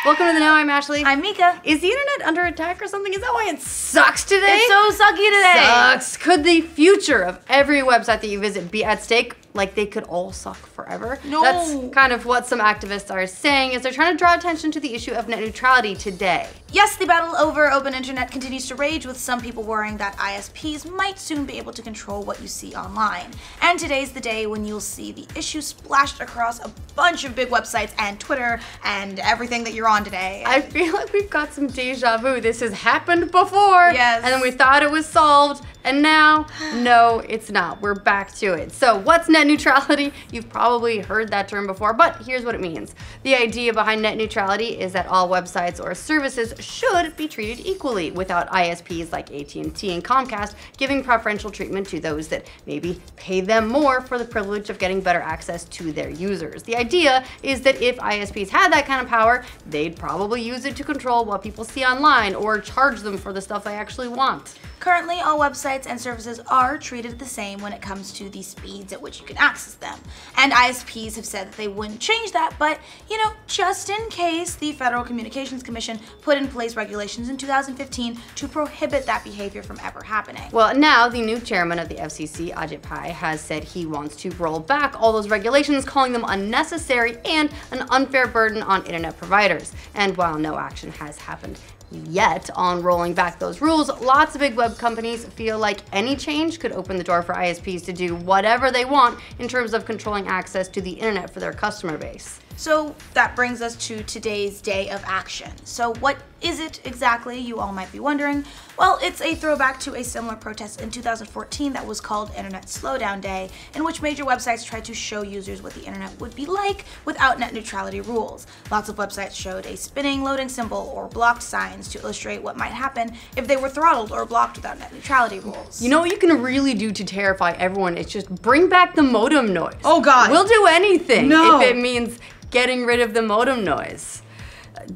Welcome to the Know. I'm Ashley. I'm Mica. Is the internet under attack or something? Is that why it sucks today? It's so sucky today. Sucks. Could the future of every website that you visit be at stake? Like they could all suck forever? No. That's kind of what some activists are saying as they're trying to draw attention to the issue of net neutrality today. Yes, the battle over open internet continues to rage, with some people worrying that ISPs might soon be able to control what you see online. And today's the day when you'll see the issue splashed across a bunch of big websites and Twitter and everything that you're on today. I feel like we've got some deja vu. This has happened before. Yes. And then we thought it was solved. And now, no, it's not. We're back to it. So what's net neutrality? You've probably heard that term before, but here's what it means. The idea behind net neutrality is that all websites or services should be treated equally, without ISPs like AT&T and Comcast giving preferential treatment to those that maybe pay them more for the privilege of getting better access to their users. The idea is that if ISPs had that kind of power, they'd probably use it to control what people see online or charge them for the stuff they actually want. Currently, all websites and services are treated the same when it comes to the speeds at which you can access them. And ISPs have said that they wouldn't change that, but, you know, just in case, the Federal Communications Commission put in place regulations in 2015 to prohibit that behavior from ever happening. Well, now the new chairman of the FCC, Ajit Pai, has said he wants to roll back all those regulations, calling them unnecessary and an unfair burden on internet providers. And while no action has happened yet on rolling back those rules, lots of big web companies feel like any change could open the door for ISPs to do whatever they want in terms of controlling access to the internet for their customer base. So that brings us to today's day of action. So what is it exactly, you all might be wondering? Well, it's a throwback to a similar protest in 2014 that was called Internet Slowdown Day, in which major websites tried to show users what the internet would be like without net neutrality rules. Lots of websites showed a spinning loading symbol or blocked signs to illustrate what might happen if they were throttled or blocked without net neutrality rules. You know what you can really do to terrify everyone? It's just bring back the modem noise. Oh God. We'll do anything No. if it means getting rid of the modem noise.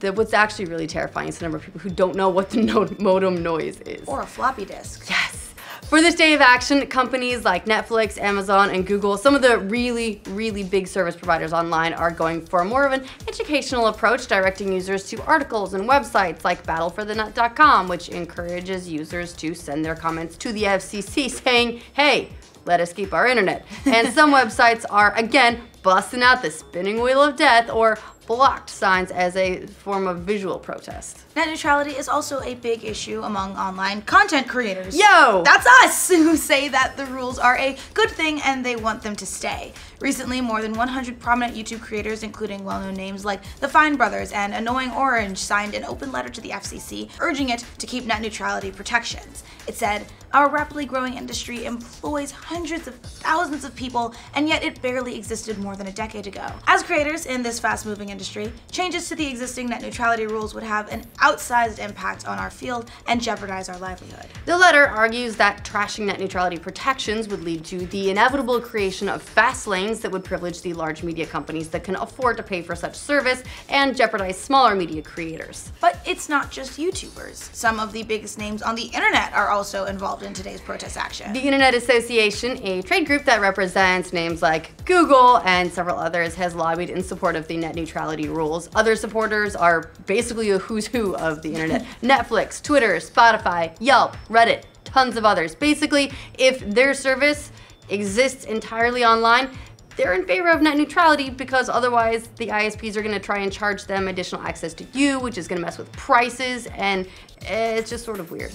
What's actually really terrifying is the number of people who don't know what the modem noise is. Or a floppy disk. Yes. For this day of action, companies like Netflix, Amazon, and Google, some of the really big service providers online, are going for more of an educational approach, directing users to articles and websites like battleforthenet.com, which encourages users to send their comments to the FCC saying, hey, let us keep our internet. And some websites are, again, busting out the spinning wheel of death or blocked signs as a form of visual protest. Net neutrality is also a big issue among online content creators. Yo! That's us, who say that the rules are a good thing and they want them to stay. Recently, more than 100 prominent YouTube creators, including well-known names like The Fine Brothers and Annoying Orange, signed an open letter to the FCC urging it to keep net neutrality protections. It said, "Our rapidly growing industry employs hundreds of thousands of people, and yet it barely existed more than a decade ago. As creators in this fast-moving industry, changes to the existing net neutrality rules would have an outsized impact on our field and jeopardize our livelihood." The letter argues that trashing net neutrality protections would lead to the inevitable creation of fast lanes that would privilege the large media companies that can afford to pay for such service and jeopardize smaller media creators. But it's not just YouTubers. Some of the biggest names on the internet are also involved in today's protest action. The Internet Association, a trade group that represents names like Google and several others, has lobbied in support of the net neutrality rules. Other supporters are basically a who's who of the internet. Netflix, Twitter, Spotify, Yelp, Reddit, tons of others. Basically, if their service exists entirely online, they're in favor of net neutrality because otherwise the ISPs are going to try and charge them additional access to you, which is going to mess with prices, and it's just sort of weird.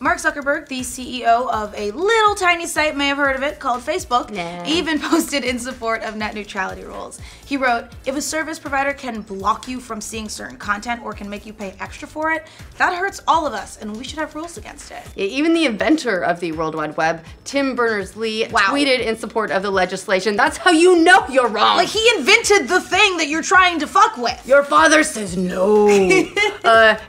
Mark Zuckerberg, the CEO of a little tiny site, may have heard of it, called Facebook, even posted in support of net neutrality rules. He wrote, "If a service provider can block you from seeing certain content or can make you pay extra for it, that hurts all of us, and we should have rules against it." Even the inventor of the World Wide Web, Tim Berners-Lee, tweeted in support of the legislation. That's how you know you're wrong. Like, he invented the thing that you're trying to fuck with. Your father says no.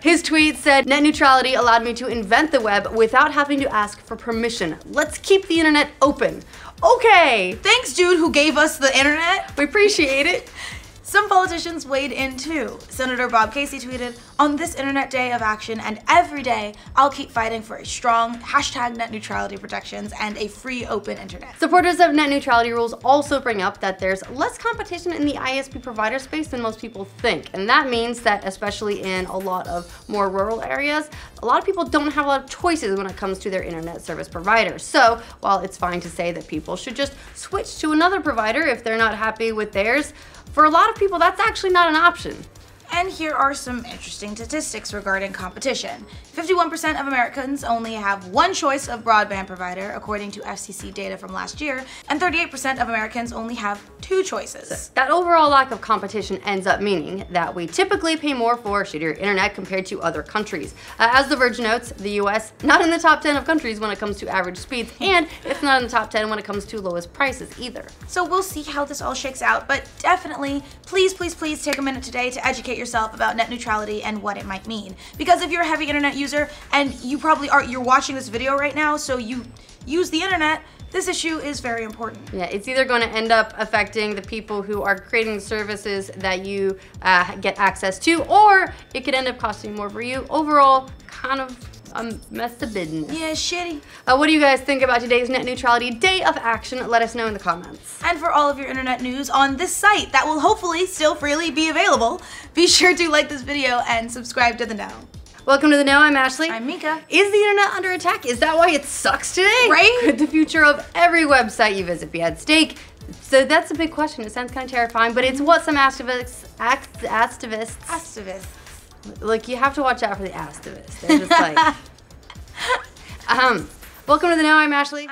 His tweet said, "Net neutrality allowed me to invent the web without having to ask for permission. Let's keep the internet open." Okay. Thanks, dude, who gave us the internet. We appreciate it. Some politicians weighed in too. Senator Bob Casey tweeted, "On this Internet Day of action and every day, I'll keep fighting for a strong hashtag net neutrality protections and a free open internet." Supporters of net neutrality rules also bring up that there's less competition in the ISP provider space than most people think. And that means that especially in a lot of more rural areas, a lot of people don't have a lot of choices when it comes to their internet service provider. So while it's fine to say that people should just switch to another provider if they're not happy with theirs, for a lot of people, that's actually not an option. And here are some interesting statistics regarding competition. 51% of Americans only have one choice of broadband provider, according to FCC data from last year, and 38% of Americans only have two choices. That overall lack of competition ends up meaning that we typically pay more for shittier internet compared to other countries. As The Verge notes, the US, not in the top 10 of countries when it comes to average speeds, and it's not in the top 10 when it comes to lowest prices either. So we'll see how this all shakes out, but definitely, please take a minute today to educate yourself about net neutrality and what it might mean. Because if you're a heavy internet user, and you probably are, you're watching this video right now, so you use the internet, this issue is very important. Yeah, it's either going to end up affecting the people who are creating the services that you get access to, or it could end up costing more for you. Overall, kind of a mess of business. Yeah, shitty. What do you guys think about today's Net Neutrality Day of Action? Let us know in the comments. And for all of your internet news on this site that will hopefully still freely be available, be sure to like this video and subscribe to The Know. Welcome to The Know, I'm Ashley. I'm Mica. Is the internet under attack? Is that why it sucks today? Right? Could the future of every website you visit be at stake? So that's a big question. It sounds kind of terrifying, but it's what some activists, like, you have to watch out for the activists. They're just like, welcome to The Know, I'm Ashley.